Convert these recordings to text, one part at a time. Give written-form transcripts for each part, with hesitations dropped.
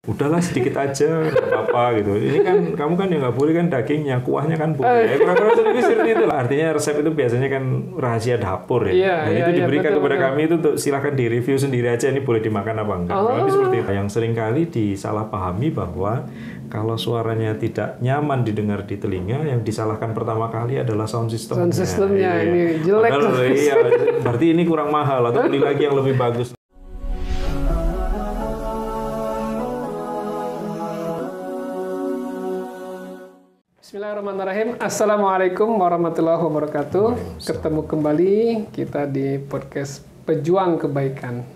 udahlah sedikit aja, nggak apa-apa gitu. Ini kan kamu kan yang nggak boleh kan dagingnya, kuahnya kan boleh. Kurang-kurang seperti itu lah. Artinya resep itu biasanya kan rahasia dapur ya. Dan itu diberikan kepada kami itu untuk silahkan di-review sendiri aja ini boleh dimakan apa enggak. Lebih seperti itu. Yang seringkali disalahpahami bahwa kalau suaranya tidak nyaman didengar di telinga, yang disalahkan pertama kali adalah sound systemnya. Sound systemnya ini jelek. Iya, berarti ini kurang mahal atau beli lagi yang lebih bagus. Bismillahirrahmanirrahim. Assalamualaikum warahmatullahi wabarakatuh. Ketemu kembali kita di podcast Pejuang Kebaikan.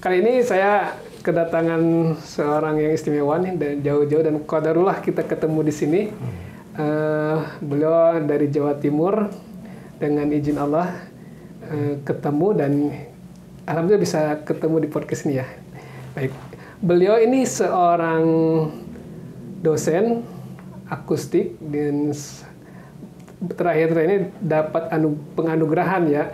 Kali ini saya kedatangan seorang yang istimewa nih dari jauh-jauh dan qadarullah kita ketemu di sini. Beliau dari Jawa Timur, dengan izin Allah ketemu dan alhamdulillah bisa ketemu di podcast ini ya. Baik, beliau ini seorang dosen akustik dan terakhir ini dapat penganugerahan ya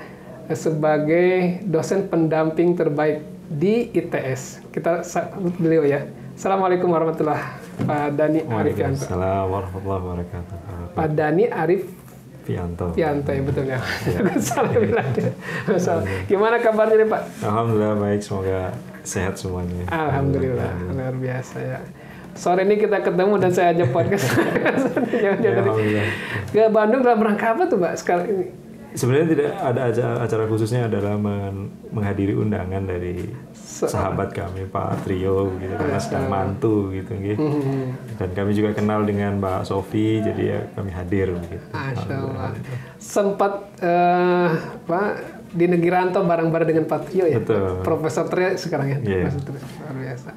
sebagai dosen pendamping terbaik di ITS. Kita sambut beliau ya. Assalamualaikum warahmatullahi wabarakatuh. Pak Dani Arif Fianto. Waalaikumsalam warahmatullahi wabarakatuh. Pak Dani Arif Fianto ya betul ya. Salah bilang. Gimana kabarnya nih Pak? Alhamdulillah baik, semoga sehat semuanya. Alhamdulillah, luar biasa ya. Sore ini kita ketemu dan saya ajak podcast. Ke Bandung dalam rangka apa tuh Mbak sekarang ini? Sebenarnya tidak ada acara khususnya, adalah menghadiri undangan dari sahabat kami Pak Trio gitu, karena sedang mantu gitu gitu. Dan kami juga kenal dengan Mbak Sofi, jadi ya kami hadir gitu. Masya Allah. Sempat Pak di Negeri Rantau bareng-bareng dengan Pak Trio ya. Betul. Profesor Trio sekarang ya. Yeah. Profesor Trio luar biasa.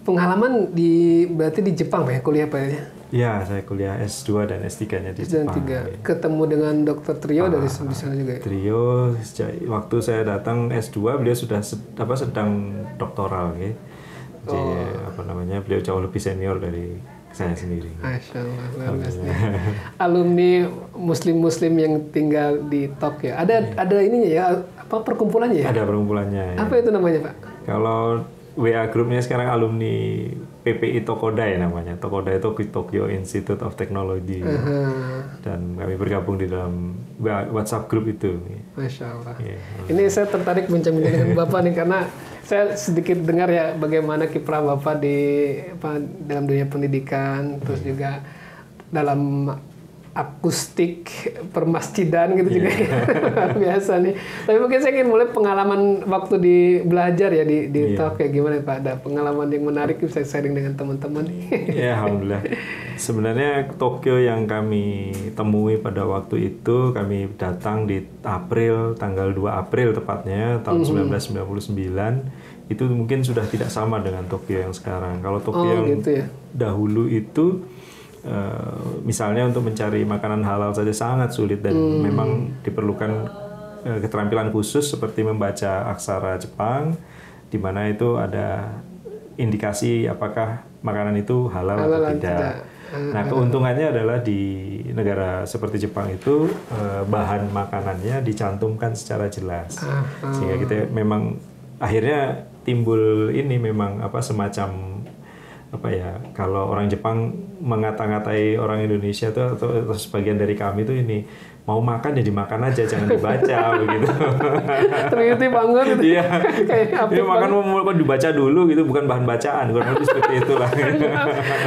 Pengalaman berarti di Jepang Pak ya, kuliah Pak ya? Ya, saya kuliah S2 dan S3-nya di Jepang. Ya. Ketemu dengan Dr. Trio dari sana juga ya? Trio, waktu saya datang S2, beliau sudah sedang doktoral ya. Jadi, beliau jauh lebih senior dari saya sendiri. Masya Allah, luar biasa. Alumni muslim-muslim yang tinggal di Tokyo. Ada ininya ya, apa perkumpulannya ya? Ada perkumpulannya. Apa itu namanya Pak? Kalau WA grupnya sekarang alumni PPI Tokodai namanya. Tokodai itu Tokyo Institute of Technology. Dan kami bergabung di dalam WhatsApp grup itu. Masya Allah. Ini saya tertarik bincang-bincang dengan Bapak nih, karena saya sedikit dengar ya bagaimana kiprah Bapak dalam dunia pendidikan, terus juga dalam akustik permasjidan gitu juga biasa nih. Tapi mungkin saya ingin mulai pengalaman waktu di belajar ya di Tokyo, gimana Pak? Ada pengalaman yang menarik bisa sharing dengan teman-teman? Ya, alhamdulillah. Sebenarnya Tokyo yang kami temui pada waktu itu, kami datang di tanggal 2 April tepatnya tahun 1999. Itu mungkin sudah tidak sama dengan Tokyo yang sekarang. Kalau Tokyo yang gitu ya? Dahulu itu misalnya untuk mencari makanan halal saja sangat sulit, dan memang diperlukan keterampilan khusus seperti membaca aksara Jepang, di mana itu ada indikasi apakah makanan itu halal atau tidak. Nah, keuntungannya adalah di negara seperti Jepang itu bahan makanannya dicantumkan secara jelas, sehingga kita memang akhirnya timbul ini memang semacam kalau orang Jepang mengata-ngatai orang Indonesia tuh, atau sebagian dari kami tuh ini, mau makan ya dimakan aja, jangan dibaca begitu. Ternyata banget gitu. Iya. Ini makan mau dibaca dulu gitu, bukan bahan bacaan, kurang lebih seperti itulah.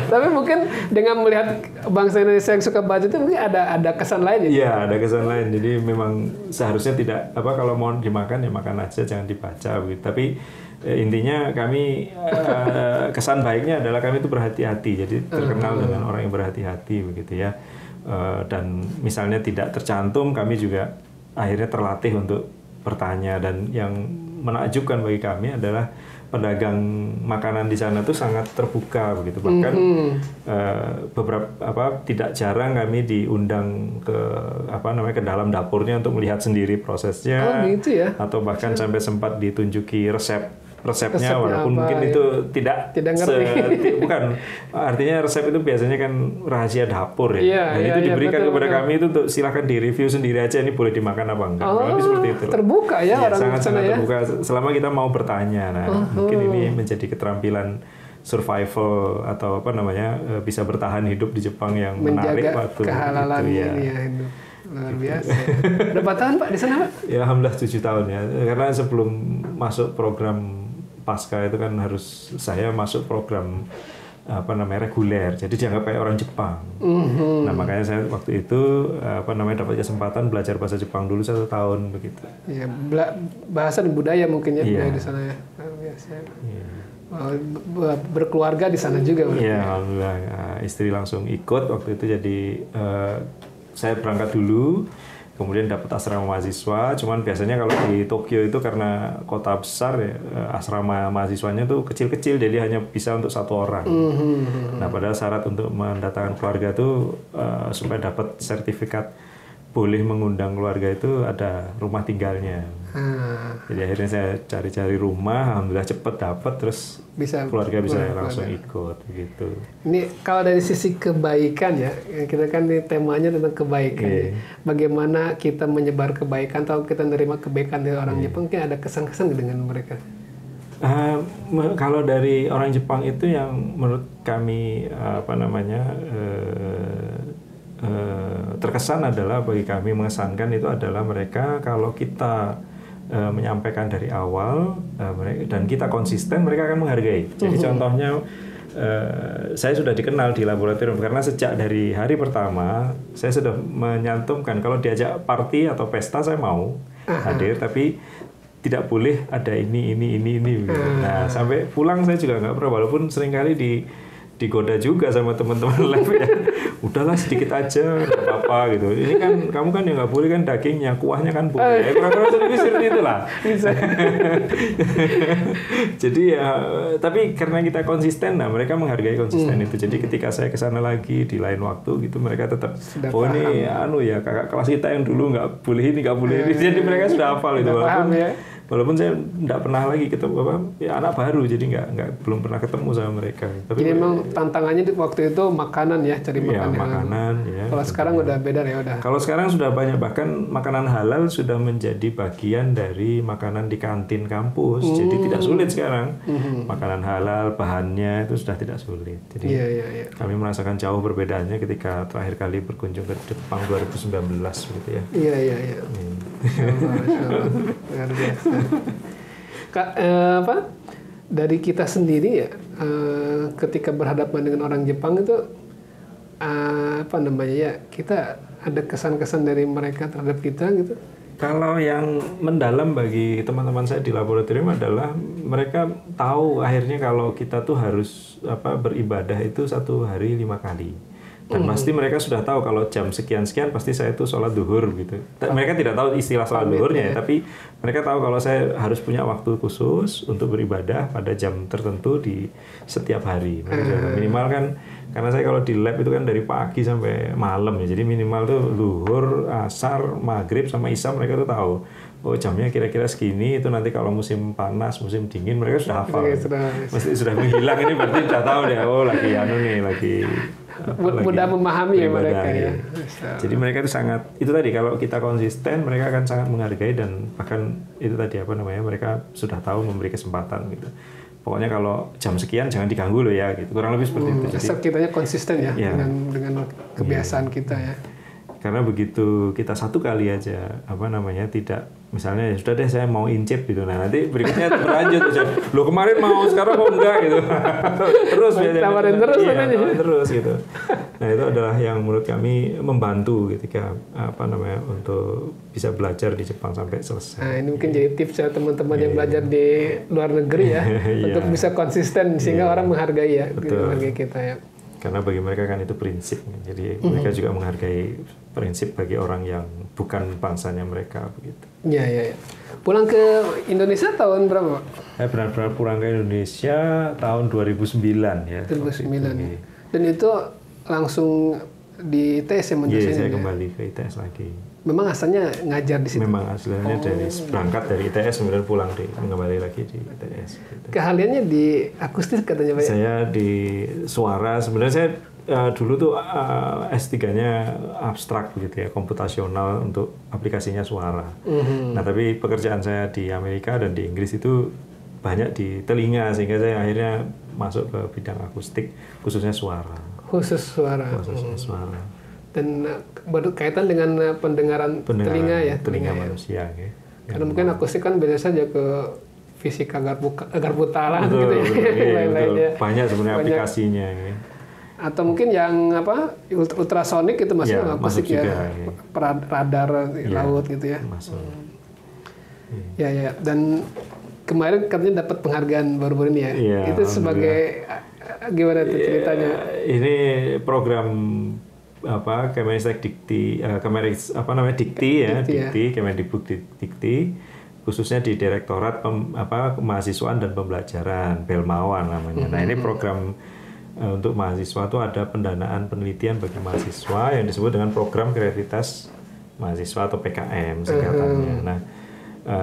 Tapi mungkin dengan melihat bangsa Indonesia yang suka baca itu mungkin ada kesan lain ya? Iya, ada kesan lain. Jadi memang seharusnya tidak kalau mau dimakan ya makan aja, jangan dibaca begitu. Tapi intinya kami kesan baiknya adalah kami itu berhati-hati, jadi terkenal dengan orang yang berhati-hati begitu ya. Dan misalnya tidak tercantum, kami juga akhirnya terlatih untuk bertanya. Dan yang menakjubkan bagi kami adalah pedagang makanan di sana tuh sangat terbuka begitu. Bahkan tidak jarang kami diundang ke ke dalam dapurnya untuk melihat sendiri prosesnya. Gitu ya? Atau bahkan sampai sempat ditunjuki resepnya, walaupun mungkin itu tidak ngerti. Bukan, artinya resep itu biasanya kan rahasia dapur ya. Dan itu diberikan kepada kami itu untuk silahkan di-review sendiri aja, ini boleh dimakan apa enggak. Lebih seperti itu. Terbuka ya, orang sangat sana ya. Terbuka selama kita mau bertanya. Nah, mungkin ini menjadi keterampilan survival atau apa namanya bisa bertahan hidup di Jepang yang menarik waktu kehalalan itu ya. Ini ya hidup. Luar biasa. Berapa tahun Pak di sana Pak? Ya alhamdulillah 7 tahun ya. Karena sebelum masuk program pasca itu kan saya masuk program apa namanya reguler, jadi dianggap kayak orang Jepang. Nah makanya saya waktu itu apa namanya dapat kesempatan belajar bahasa Jepang dulu 1 tahun begitu. Ya, bahasa dan budaya mungkin ya Iya. di sana ya. Biasa. Iya. Berkeluarga di sana juga. Iya, alhamdulillah. Istri langsung ikut waktu itu, jadi saya berangkat dulu. Kemudian dapat asrama mahasiswa, cuman biasanya kalau di Tokyo itu karena kota besar ya, asrama mahasiswanya tuh kecil-kecil, jadi hanya bisa untuk 1 orang. Nah, padahal syarat untuk mendatangkan keluarga tuh supaya dapat sertifikat boleh mengundang keluarga itu ada rumah tinggalnya. Jadi akhirnya saya cari-cari rumah, alhamdulillah cepet dapat, terus keluarga bisa langsung ikut gitu. Ini kalau dari sisi kebaikan ya, kita kan ini temanya tentang kebaikan. Ya. Bagaimana kita menyebar kebaikan atau kita menerima kebaikan dari orang Jepang, mungkin ada kesan-kesan dengan mereka? Kalau dari orang Jepang itu yang menurut kami apa namanya terkesan adalah, bagi kami mengesankan itu adalah mereka kalau kita menyampaikan dari awal dan kita konsisten, mereka akan menghargai. Jadi contohnya saya sudah dikenal di laboratorium karena sejak dari hari pertama saya sudah menyantumkan kalau diajak party atau pesta saya mau hadir, tapi tidak boleh ada ini. Nah sampai pulang saya juga nggak pernah, walaupun seringkali digoda juga sama teman-teman lab ya. Udahlah sedikit aja, nggak apa-apa gitu. Ini kan kamu kan yang nggak boleh kan dagingnya, kuahnya kan boleh. Kurang-kurang seperti itulah. Jadi ya, tapi karena kita konsisten, nah mereka menghargai konsisten itu. Jadi ketika saya kesana lagi di lain waktu gitu, mereka tetap ini ya kakak kelas kita yang dulu nggak boleh ini, nggak boleh ini. Jadi mereka sudah hafal itu. Walaupun saya nggak pernah lagi ketemu anak baru, jadi belum pernah ketemu sama mereka. Tapi jadi memang tantangannya waktu itu makanan ya, cari makanan. Ya, makanan ya. Kalau sekarang udah beda ya udah. Kalau sekarang sudah banyak, bahkan makanan halal sudah menjadi bagian dari makanan di kantin kampus. Jadi tidak sulit sekarang. Makanan halal, bahannya itu sudah tidak sulit. Jadi kami merasakan jauh perbedaannya ketika terakhir kali berkunjung ke Jepang 2019 gitu ya. Iya. Luar biasa. Kak, dari kita sendiri ya, ketika berhadapan dengan orang Jepang itu kita ada kesan-kesan dari mereka terhadap kita gitu. Kalau yang mendalam bagi teman-teman saya di laboratorium adalah mereka tahu akhirnya kalau kita tuh harus beribadah itu 1 hari 5 kali. Dan pasti mereka sudah tahu kalau jam sekian-sekian pasti saya itu sholat duhur gitu. Mereka tidak tahu istilah sholat duhurnya, tapi mereka tahu kalau saya harus punya waktu khusus untuk beribadah pada jam tertentu di setiap hari. Minimal kan, karena saya kalau di lab itu kan dari pagi sampai malam ya, jadi minimal tuh duhur, asar, maghrib sama isya mereka tuh tahu. Oh jamnya kira-kira segini, itu nanti kalau musim panas, musim dingin mereka sudah hafal. Mesti sudah menghilang, ini berarti sudah tahu deh. Oh lagi lagi mudah memahami ya mereka ya. Jadi mereka itu sangat, itu tadi kalau kita konsisten mereka akan sangat menghargai, dan bahkan itu tadi mereka sudah tahu memberi kesempatan gitu. Pokoknya kalau jam sekian jangan diganggu loh ya gitu. Kurang lebih seperti itu. Jadi kitanya konsisten ya, dengan kebiasaan kita ya. Karena begitu kita 1 kali aja tidak, misalnya ya sudah deh saya mau incip gitu, nah nanti berikutnya berlanjut lo kemarin mau sekarang mau enggak gitu. Terus tawarin terus gitu. Nah itu adalah yang menurut kami membantu ketika untuk bisa belajar di Jepang sampai selesai. Nah ini mungkin jadi tips ya teman-teman yang belajar di luar negeri ya, untuk bisa konsisten sehingga orang menghargai ya, menghargai kita ya. Karena bagi mereka kan itu prinsip, jadi mereka juga menghargai prinsip bagi orang yang bukan bangsanya mereka begitu. Iya. Pulang ke Indonesia tahun berapa, Pak? Saya benar-benar pulang ke Indonesia tahun 2009 ya. 2009. Dan itu langsung di ITS ya? Iya, saya kembali ke ITS lagi. Memang asalnya ngajar di situ? Memang aslinya berangkat dari ITS, kemudian pulang kembali lagi di ITS. Gitu. Keahliannya di akustik katanya Pak? Saya di suara, sebenarnya saya dulu tuh S3-nya abstrak gitu ya, komputasional untuk aplikasinya suara. Nah tapi pekerjaan saya di Amerika dan di Inggris itu banyak di telinga, sehingga saya akhirnya masuk ke bidang akustik, khususnya suara. Khususnya Suara. Dan berkaitan dengan pendengaran telinga ya. Telinga manusia. Ya. Karena mungkin akustik kan biasa saja ke fisika garputalan betul, gitu ya. Lain-lainnya. Banyak sebenarnya aplikasinya. Ya. Atau mungkin yang ultrasonik itu masih akustik ya. Radar laut gitu ya. Masuk. Ya. Dan kemarin katanya dapat penghargaan baru-baru ini ya. Itu sebagai gimana tuh ceritanya? Ini program Kemenristek Dikti, Kemendikbud Dikti, khususnya di Direktorat Kemahasiswaan dan Pembelajaran, Belmawan namanya. Nah, ini program untuk mahasiswa itu ada pendanaan penelitian bagi mahasiswa yang disebut dengan Program Kreativitas Mahasiswa atau PKM singkatannya. Nah,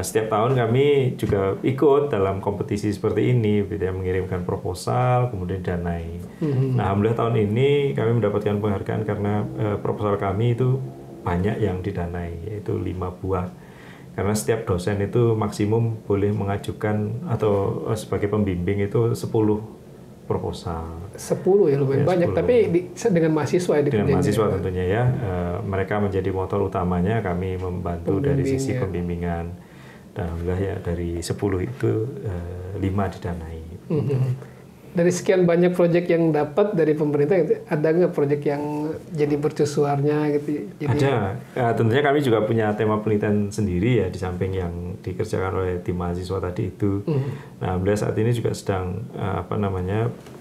setiap tahun kami juga ikut dalam kompetisi seperti ini, mengirimkan proposal, kemudian danai. Nah, alhamdulillah tahun ini kami mendapatkan penghargaan karena proposal kami itu banyak yang didanai, yaitu 5 buah. Karena setiap dosen itu maksimum boleh mengajukan atau sebagai pembimbing itu 10 proposal. 10 ya lumayan banyak, 10. Tapi dengan mahasiswa ya. Dengan mahasiswa tentunya ya. Mereka menjadi motor utamanya, kami membantu dari sisi pembimbingan. Dan alhamdulillah ya dari 10 itu 5 didanai. Dari sekian banyak proyek yang dapat dari pemerintah, ada nggak proyek yang jadi mercusuarnya gitu? Ada. Tentunya kami juga punya tema penelitian sendiri ya di samping yang dikerjakan oleh tim mahasiswa tadi itu. Nah, alhamdulillah saat ini juga sedang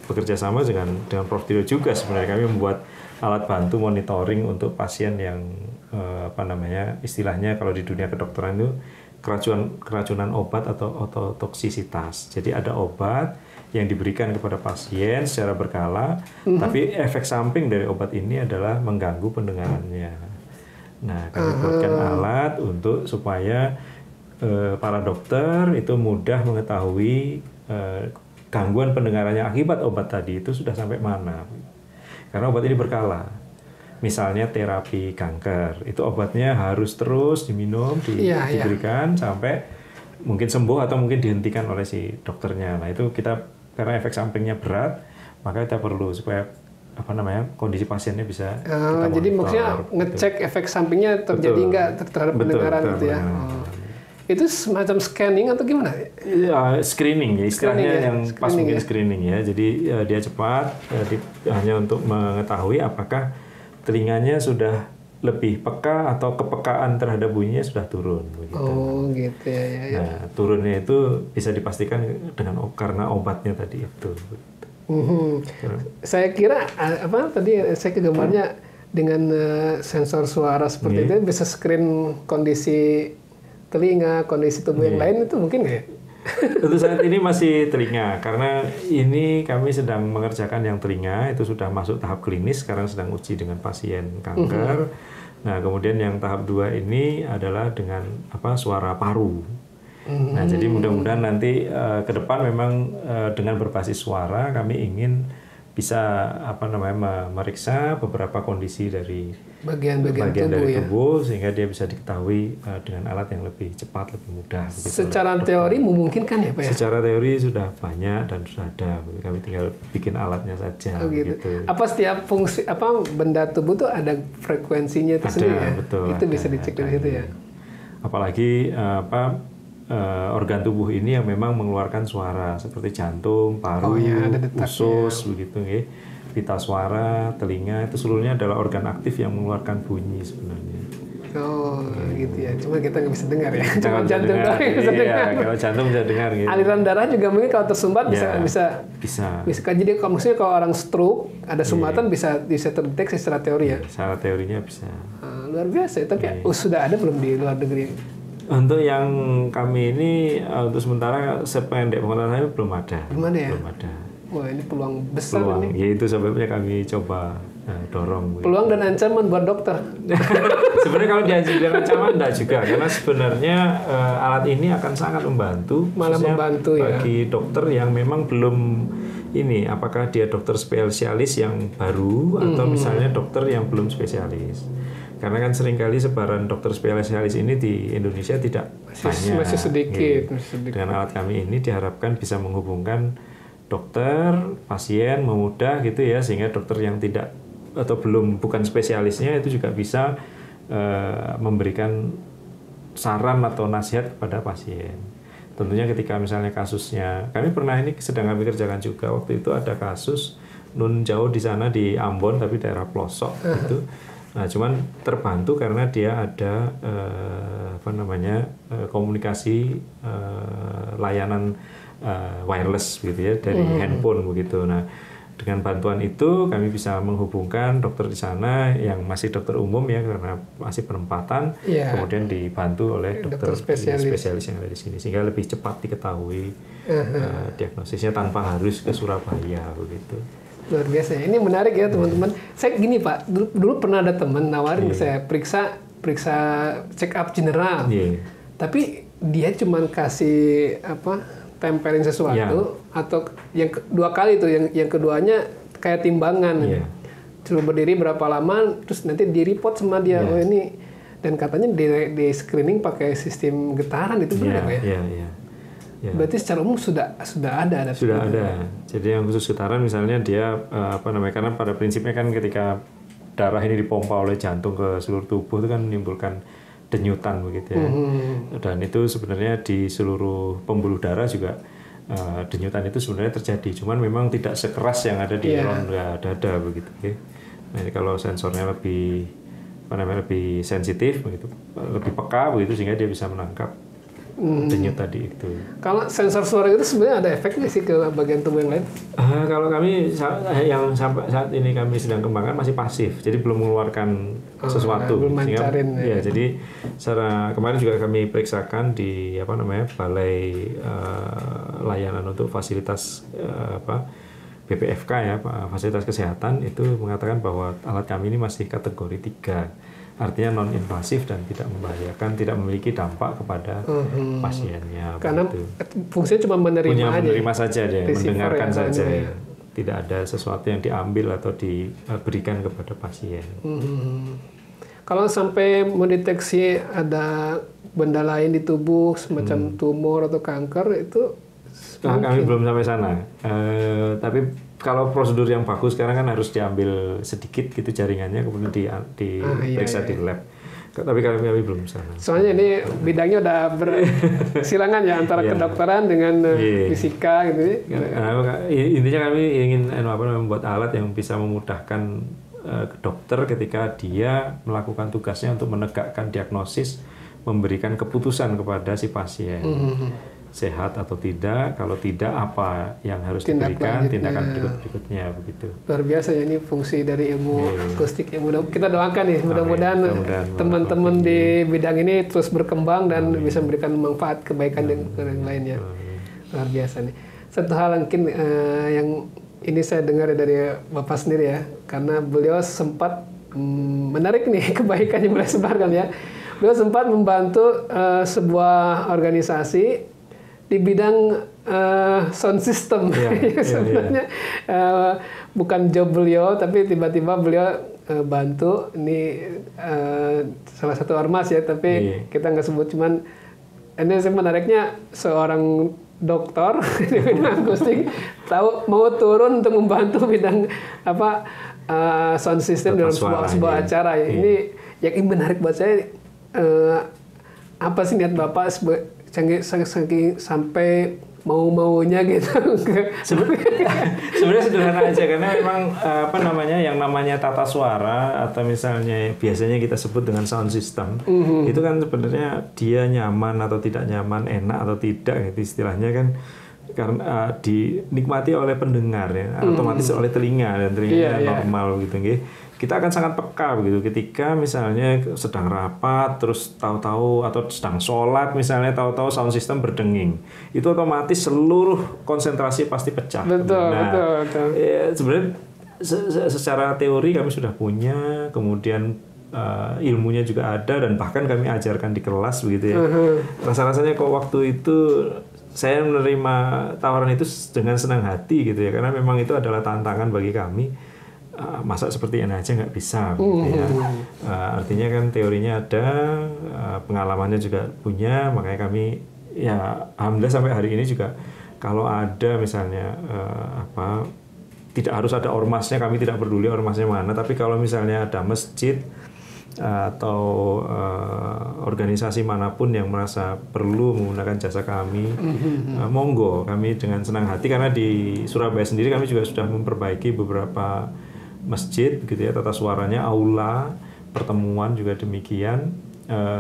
bekerja sama dengan Prof. Tiro juga sebenarnya. Kami membuat alat bantu monitoring untuk pasien yang istilahnya kalau di dunia kedokteran itu keracunan obat atau ototoksisitas. Jadi ada obat yang diberikan kepada pasien secara berkala, tapi efek samping dari obat ini adalah mengganggu pendengarannya. Nah, kami buatkan alat untuk supaya para dokter itu mudah mengetahui gangguan pendengarannya akibat obat tadi itu sudah sampai mana. Karena obat ini berkala. Misalnya terapi kanker, itu obatnya harus terus diminum, diberikan sampai mungkin sembuh atau mungkin dihentikan oleh si dokternya. Nah, itu kita karena efek sampingnya berat, maka kita perlu supaya kondisi pasiennya bisa jadi maksudnya ngecek efek sampingnya terjadi nggak terhadap pendengaran gitu ya. Itu semacam scanning atau gimana? Ya, screening ya istilahnya yang pas mungkin ya? Screening ya. Jadi dia cepat hanya untuk mengetahui apakah telinganya sudah lebih peka atau kepekaan terhadap bunyinya sudah turun. Begitu. Oh gitu ya. Nah, turunnya itu bisa dipastikan karena obatnya tadi itu. Saya kira saya kegambarnya dengan sensor suara seperti itu bisa screen kondisi telinga, kondisi tubuh yang lain itu mungkin nggak ya? Untuk saat ini masih telinga, karena ini kami sedang mengerjakan yang telinga, itu sudah masuk tahap klinis, sekarang sedang uji dengan pasien kanker. Nah, kemudian yang tahap 2 ini adalah dengan suara paru. Nah, jadi mudah-mudahan nanti ke depan memang dengan berbasis suara kami ingin bisa memeriksa beberapa kondisi dari bagian dari tubuh sehingga dia bisa diketahui dengan alat yang lebih cepat, lebih mudah. Secara teori memungkinkan ya Pak ya? Secara teori sudah banyak dan sudah ada, kami tinggal bikin alatnya saja. Gitu. Apa setiap fungsi benda tubuh tuh ada frekuensinya itu sendiri ya? Betul, itu bisa dicek dari situ ya. Apalagi organ tubuh ini yang memang mengeluarkan suara seperti jantung, paru, usus begitu ya. Pita suara, telinga itu seluruhnya adalah organ aktif yang mengeluarkan bunyi sebenarnya. Oh, gitu ya. Cuma kita nggak bisa dengar ya. Cuma jantung doang yang bisa dengar. Kalau jantung bisa dengar gitu. Aliran darah juga mungkin kalau tersumbat bisa. Jadi maksudnya kalau orang stroke ada sumbatan bisa terdeteksi secara teori ya. Secara teorinya bisa. Luar biasa. Tapi sudah ada belum di luar negeri? Untuk yang kami ini untuk sementara sependek pengetahuan saya belum ada. Belum ada ya? Belum ada. Wah, ini peluang besar ini. Ya itu sebabnya kami coba dorong. Peluang dan ancaman buat dokter. Sebenarnya kalau dianjur dengan ancaman enggak juga, karena sebenarnya alat ini akan sangat membantu. Malah membantu bagi dokter yang memang belum ini, apakah dia dokter spesialis yang baru atau misalnya dokter yang belum spesialis. Karena kan seringkali sebaran dokter spesialis ini di Indonesia tidak banyak. Masih sedikit. Dengan alat kami ini diharapkan bisa menghubungkan dokter, pasien memudah gitu ya, sehingga dokter yang tidak atau bukan spesialisnya itu juga bisa memberikan saran atau nasihat kepada pasien. Tentunya ketika misalnya kasusnya, kami pernah ini sedang kami kerjakan juga, waktu itu ada kasus nun jauh di sana di Ambon tapi daerah pelosok gitu. Nah, cuman terbantu karena dia ada komunikasi layanan wireless gitu ya dari handphone begitu. Nah, dengan bantuan itu kami bisa menghubungkan dokter di sana yang masih dokter umum ya karena masih penempatan, kemudian dibantu oleh dokter spesialis yang ada di sini sehingga lebih cepat diketahui diagnosisnya tanpa harus ke Surabaya begitu. Luar biasa. Ini menarik ya teman-teman. Saya gini Pak, dulu pernah ada teman nawarin saya periksa check up general. Tapi dia cuma kasih tempelin sesuatu atau yang dua kali itu, yang keduanya kayak timbangan. Cuma berdiri berapa lama, terus nanti di report sama dia oh ini, dan katanya di screening pakai sistem getaran, itu benar ya? Ya. Berarti secara umum sudah ada. Sudah ada. Jadi yang khusus getaran misalnya dia karena pada prinsipnya kan ketika darah ini dipompa oleh jantung ke seluruh tubuh itu kan menimbulkan denyutan begitu ya. Dan itu sebenarnya di seluruh pembuluh darah juga denyutan itu sebenarnya terjadi. Cuman memang tidak sekeras yang ada di rongga dada begitu. Okay. Nah, ini kalau sensornya lebih sensitif begitu, lebih peka begitu sehingga dia bisa menangkap denyut tadi itu. Kalau sensor suara itu sebenarnya ada efeknya sih ke bagian tubuh yang lain? Kalau kami yang sampai saat ini kami sedang kembangkan masih pasif, jadi belum mengeluarkan sesuatu. Belum mancarin. Jadi secara kemarin juga kami periksakan di Balai Layanan untuk Fasilitas BPFK ya, Fasilitas Kesehatan itu mengatakan bahwa alat kami ini masih kategori 3. Artinya non-invasif dan tidak membahayakan, tidak memiliki dampak kepada pasiennya. Karena fungsinya cuma menerima saja dia, mendengarkan saja. Ya. Tidak ada sesuatu yang diambil atau diberikan kepada pasien. Kalau sampai mendeteksi ada benda lain di tubuh, semacam tumor atau kanker, itu kami belum sampai sana. Tapi kalau prosedur yang bagus sekarang kan harus diambil sedikit gitu jaringannya, kemudian diperiksa di lab. Tapi kami belum sana. Soalnya ini bidangnya udah bersilangan ya antara kedokteran dengan fisika gitu. Intinya kami ingin membuat alat yang bisa memudahkan dokter ketika dia melakukan tugasnya untuk menegakkan diagnosis, memberikan keputusan kepada si pasien. Sehat atau tidak, kalau tidak apa yang harus diberikan, tindakan berikutnya begitu. Luar biasa ya, ini fungsi dari ilmu akustik. Kita doakan nih, mudah-mudahan teman-teman di bidang ini terus berkembang dan bisa memberikan manfaat kebaikan dan yang lainnya. Luar biasa nih. Satu hal mungkin yang ini saya dengar dari Bapak sendiri ya, karena beliau sempat menarik nih kebaikan yang beliau sebarkan ya. Beliau sempat membantu sebuah organisasi di bidang sound system. Sebenarnya bukan job beliau, tapi tiba-tiba beliau bantu. Ini salah satu ormas ya, tapi kita nggak sebut. Cuman ini menariknya seorang dokter di bidang akustik mau turun untuk membantu bidang sound system dalam sebuah acara. Ini yang menarik buat saya. Apa sih niat Bapak sampai mau-maunya gitu? Sebenarnya sederhana aja, karena memang yang namanya tata suara atau misalnya biasanya kita sebut dengan sound system, itu kan sebenarnya dia nyaman atau tidak nyaman, enak atau tidak gitu istilahnya kan, karena dinikmati oleh pendengar ya, otomatis oleh telinga, dan telinganya normal gitu nggih. Kita akan sangat peka begitu ketika misalnya sedang rapat terus tahu-tahu, atau sedang sholat misalnya tahu-tahu sound system berdenging, itu otomatis seluruh konsentrasi pasti pecah. Betul. Ya, sebenarnya secara teori kami sudah punya, kemudian ilmunya juga ada, dan bahkan kami ajarkan di kelas begitu ya. Rasa-rasanya kok waktu itu saya menerima tawaran itu dengan senang hati gitu ya, karena memang itu adalah tantangan bagi kami. Masa seperti ini aja nggak bisa gitu ya. Artinya kan teorinya ada, pengalamannya juga punya, makanya kami ya alhamdulillah sampai hari ini juga kalau ada misalnya tidak harus ada ormasnya, kami tidak peduli ormasnya mana, tapi kalau misalnya ada masjid atau organisasi manapun yang merasa perlu menggunakan jasa kami, monggo, kami dengan senang hati, karena di Surabaya sendiri kami juga sudah memperbaiki beberapa masjid gitu ya, tata suaranya, aula pertemuan juga demikian,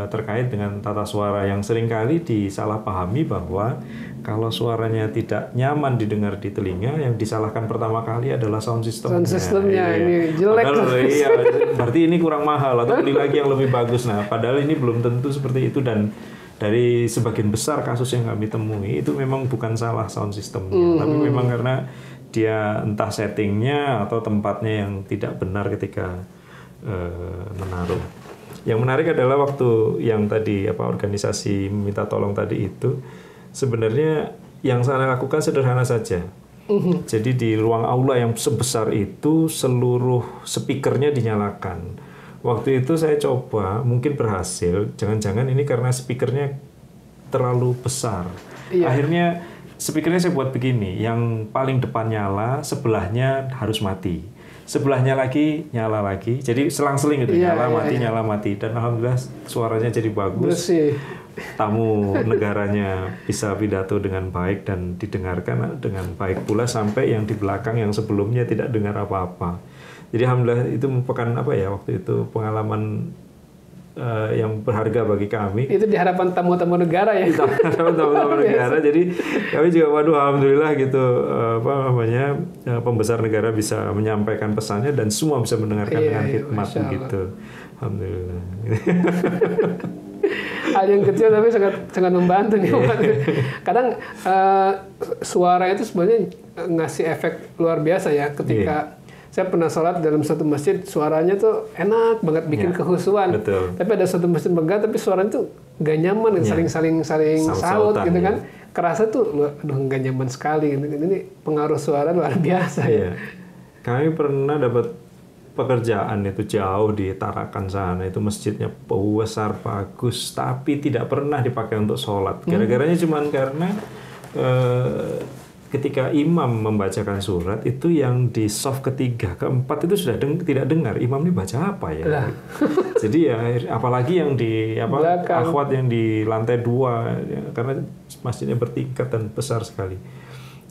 terkait dengan tata suara yang seringkali disalahpahami bahwa kalau suaranya tidak nyaman didengar di telinga, yang disalahkan pertama kali adalah sound systemnya. Sound systemnya ini jelek. Padahal, iya, berarti ini kurang mahal atau beli lagi yang lebih bagus. Nah, padahal ini belum tentu seperti itu, dan dari sebagian besar kasus yang kami temui itu memang bukan salah sound systemnya, tapi memang karena dia entah settingnya atau tempatnya yang tidak benar ketika menaruh. Yang menarik adalah waktu yang tadi organisasi meminta tolong tadi itu, sebenarnya yang saya lakukan sederhana saja. Jadi di ruang aula yang sebesar itu seluruh speakernya dinyalakan. Waktu itu saya coba, mungkin berhasil. Jangan-jangan ini karena speakernya terlalu besar. Iya. Akhirnya speakernya saya buat begini, yang paling depan nyala, sebelahnya harus mati. Sebelahnya lagi nyala lagi, jadi selang-seling gitu, nyala mati, dan alhamdulillah suaranya jadi bagus. Bersih. Tamu negaranya bisa pidato dengan baik dan didengarkan dengan baik pula, sampai yang di belakang yang sebelumnya tidak dengar apa-apa. Jadi alhamdulillah itu merupakan waktu itu pengalaman yang berharga bagi kami. Itu di hadapan tamu-tamu negara ya. Tamu-tamu negara. Jadi kami juga alhamdulillah gitu, pembesar negara bisa menyampaikan pesannya dan semua bisa mendengarkan dengan hikmat begitu. Alhamdulillah. Hal yang kecil tapi sangat membantu nih. Kadang suara itu sebenarnya ngasih efek luar biasa ya, ketika saya pernah sholat dalam satu masjid, suaranya tuh enak banget, bikin kehusuan. Betul. Tapi ada satu masjid megah, tapi suaranya tuh gak nyaman, saling saut gitu kan. Kerasa tuh, aduh gak nyaman sekali. Ini pengaruh suara luar biasa ya. Kami pernah dapat pekerjaan itu jauh di Tarakan sana, itu masjidnya besar, bagus, tapi tidak pernah dipakai untuk sholat. Gara-garanya cuman karena ketika imam membacakan surat itu yang di soft ketiga, keempat itu sudah tidak dengar imam ini baca apa ya. Jadi ya apalagi yang di akhwat yang di lantai 2 karena masjidnya bertingkat dan besar sekali.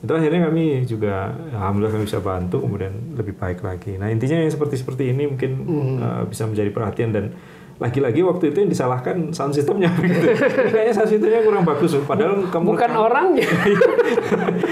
Itu akhirnya kami juga alhamdulillah kami bisa bantu kemudian lebih baik lagi. Nah, intinya yang seperti ini mungkin bisa menjadi perhatian, dan lagi-lagi waktu itu yang disalahkan sound systemnya gitu. Kayaknya sound systemnya kurang bagus, padahal bukan orangnya.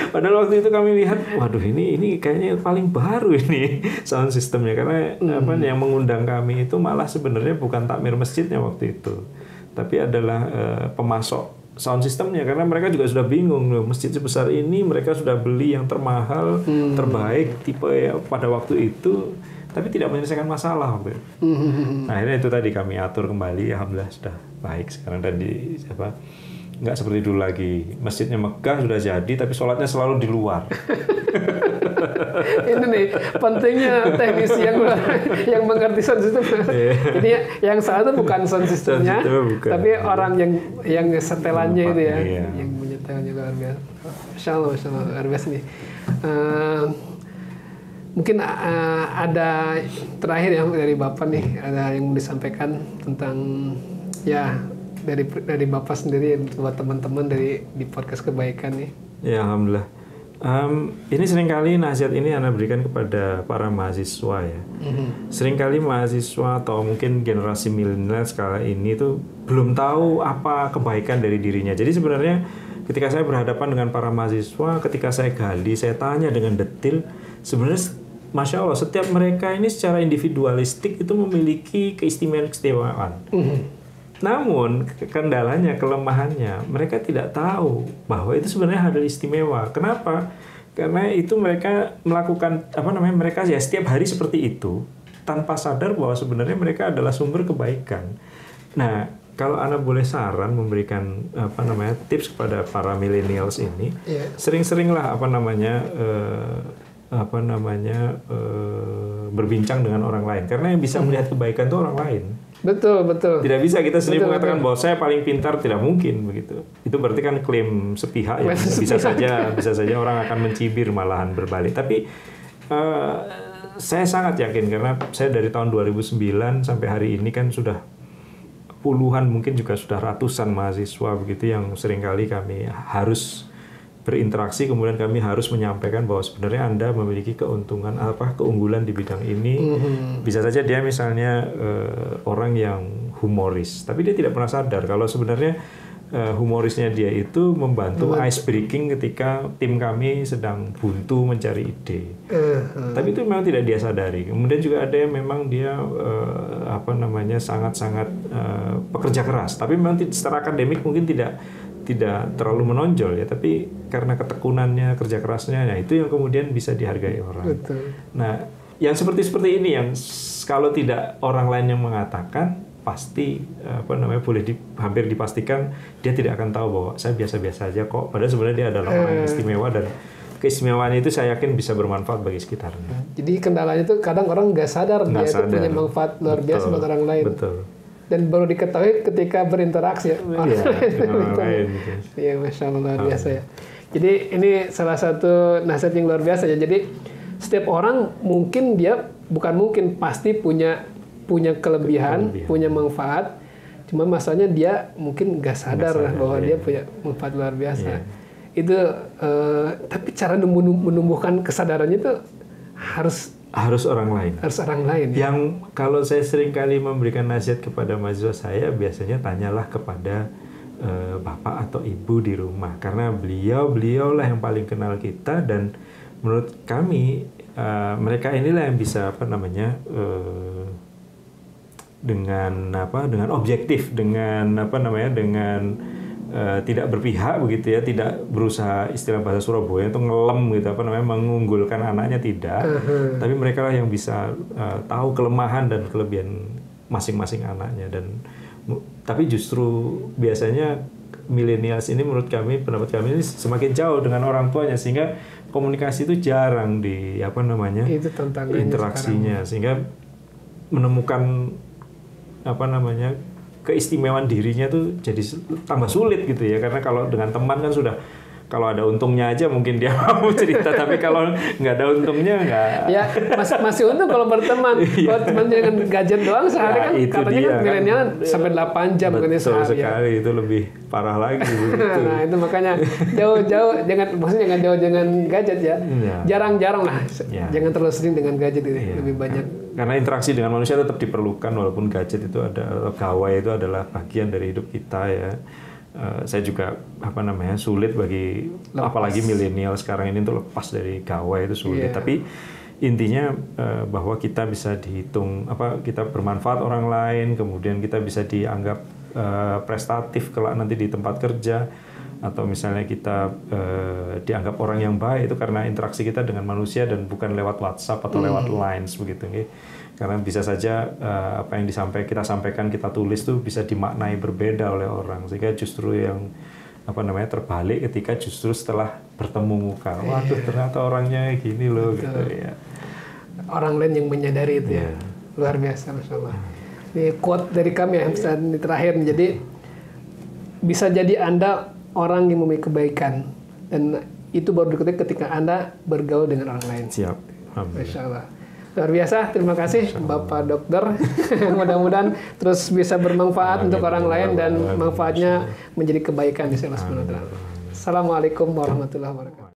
Padahal waktu itu kami lihat, waduh ini kayaknya paling baru ini sound systemnya, karena yang mengundang kami itu malah sebenarnya bukan takmir masjidnya waktu itu, tapi adalah pemasok sound systemnya, karena mereka juga sudah bingung loh, masjid sebesar ini mereka sudah beli yang termahal, terbaik tipe pada waktu itu, tapi tidak menyelesaikan masalah waktu itu. Nah, akhirnya itu tadi kami atur kembali, alhamdulillah sudah baik sekarang, dan nggak seperti dulu lagi. Masjidnya megah sudah jadi, tapi sholatnya selalu di luar. Ini nih pentingnya teknisi yang mengerti sound system. Jadi yang salah itu bukan sound systemnya, tapi orang yang setelannya itu ya, yang menyetelnya luar biasa. Masya Allah luar biasa nih. Mungkin ada terakhir ya dari Bapak nih, ada yang mau disampaikan tentang dari Bapak sendiri buat teman-teman di podcast kebaikan nih. Ya, alhamdulillah. Ini seringkali nasihat ini Anda berikan kepada para mahasiswa ya. Seringkali mahasiswa atau mungkin generasi milenial sekali ini tuh belum tahu apa kebaikan dari dirinya. Jadi sebenarnya ketika saya berhadapan dengan para mahasiswa, ketika saya gali, saya tanya dengan detail, sebenarnya Masya Allah, setiap mereka ini secara individualistik itu memiliki keistimewaan. Namun kendalanya, kelemahannya, mereka tidak tahu bahwa itu sebenarnya hal istimewa. Kenapa? Karena itu mereka melakukan mereka ya setiap hari seperti itu tanpa sadar bahwa sebenarnya mereka adalah sumber kebaikan. Nah, kalau Anda boleh saran memberikan tips kepada para millennials ini, sering-seringlah berbincang dengan orang lain, karena yang bisa melihat kebaikan itu orang lain. Betul. Tidak bisa kita sendiri Betul, mengatakan bahwa saya paling pintar, tidak mungkin begitu. Itu berarti kan klaim sepihak ya. Bisa saja orang akan mencibir malahan berbalik. Tapi saya sangat yakin karena saya dari tahun 2009 sampai hari ini kan sudah puluhan, mungkin juga sudah ratusan mahasiswa begitu yang seringkali kami harus berinteraksi, kemudian kami harus menyampaikan bahwa sebenarnya Anda memiliki keunggulan di bidang ini. Bisa saja dia misalnya orang yang humoris, tapi dia tidak pernah sadar kalau sebenarnya humorisnya dia itu membantu ice breaking ketika tim kami sedang buntu mencari ide. Tapi itu memang tidak dia sadari. Kemudian juga ada yang memang dia sangat-sangat pekerja keras, tapi memang secara akademik mungkin tidak terlalu menonjol ya, tapi karena ketekunannya, kerja kerasnya, itu yang kemudian bisa dihargai orang. Betul. Nah, yang seperti ini yang kalau tidak orang lain yang mengatakan, pasti hampir dipastikan dia tidak akan tahu bahwa saya biasa-biasa aja kok. Padahal sebenarnya dia adalah orang yang istimewa, dan keistimewaan itu saya yakin bisa bermanfaat bagi sekitarnya. Jadi kendalanya itu kadang orang nggak sadar dia itu punya manfaat luar biasa buat orang lain. Betul. Dan baru diketahui ketika berinteraksi orang lain. Iya, Masya Allah, luar biasa ya. Jadi ini salah satu nasihat yang luar biasa ya. Jadi setiap orang pasti punya kelebihan, punya manfaat. Cuma masalahnya dia mungkin nggak sadar bahwa dia punya manfaat luar biasa. Itu tapi cara menumbuhkan kesadarannya itu harus orang lain. Yang kalau saya sering kali memberikan nasihat kepada mahasiswa saya, biasanya tanyalah kepada bapak atau ibu di rumah, karena beliaulah yang paling kenal kita, dan menurut kami mereka inilah yang bisa dengan objektif, dengan tidak berpihak begitu ya, tidak berusaha, istilah bahasa Surabaya itu ngelem gitu, mengunggulkan anaknya, tidak. Tapi mereka lah yang bisa tahu kelemahan dan kelebihan masing-masing anaknya. Tapi justru biasanya millennials ini pendapat kami ini semakin jauh dengan orang tuanya, sehingga komunikasi itu jarang itu interaksinya sekarang. Sehingga menemukan keistimewaan dirinya tuh jadi tambah sulit gitu ya, karena kalau dengan teman kan sudah, kalau ada untungnya aja mungkin dia mau cerita, tapi kalau nggak ada untungnya nggak. Ya masih untung kalau berteman. Kalau teman dengan gadget doang sehari kan katanya kan milenial sampai 8 jam kan sehari. Betul sekali, itu lebih parah lagi. Nah itu makanya jauh-jauh jangan jauh dengan gadget ya. Jarang-jarang lah. Jangan terlalu sering dengan gadget itu, lebih banyak. Karena interaksi dengan manusia tetap diperlukan, walaupun gadget itu gawai itu adalah bagian dari hidup kita ya. Saya juga sulit bagi apalagi milenial sekarang ini untuk lepas dari gawai, itu sulit. Tapi intinya bahwa kita bisa dihitung kita bermanfaat orang lain, kemudian kita bisa dianggap prestatif kelak nanti di tempat kerja, atau misalnya kita dianggap orang yang baik itu karena interaksi kita dengan manusia dan bukan lewat WhatsApp atau lewat Lines begitu. Karena bisa saja apa yang kita sampaikan, kita tulis tuh bisa dimaknai berbeda oleh orang, sehingga justru yang terbalik ketika justru setelah bertemu muka, waduh ternyata orangnya gini loh. Betul. Gitu ya. Orang lain yang menyadari itu ya, luar biasa, Masya Allah. Ini quote dari kami yang terakhir, jadi bisa jadi Anda orang yang memiliki kebaikan, dan itu baru diketahui ketika Anda bergaul dengan orang lain. Siap. Masya Allah. Luar biasa, terima kasih Bapak Dokter. Mudah-mudahan terus bisa bermanfaat untuk orang lain dan manfaatnya menjadi kebaikan di Allah SWT. Assalamualaikum warahmatullahi wabarakatuh.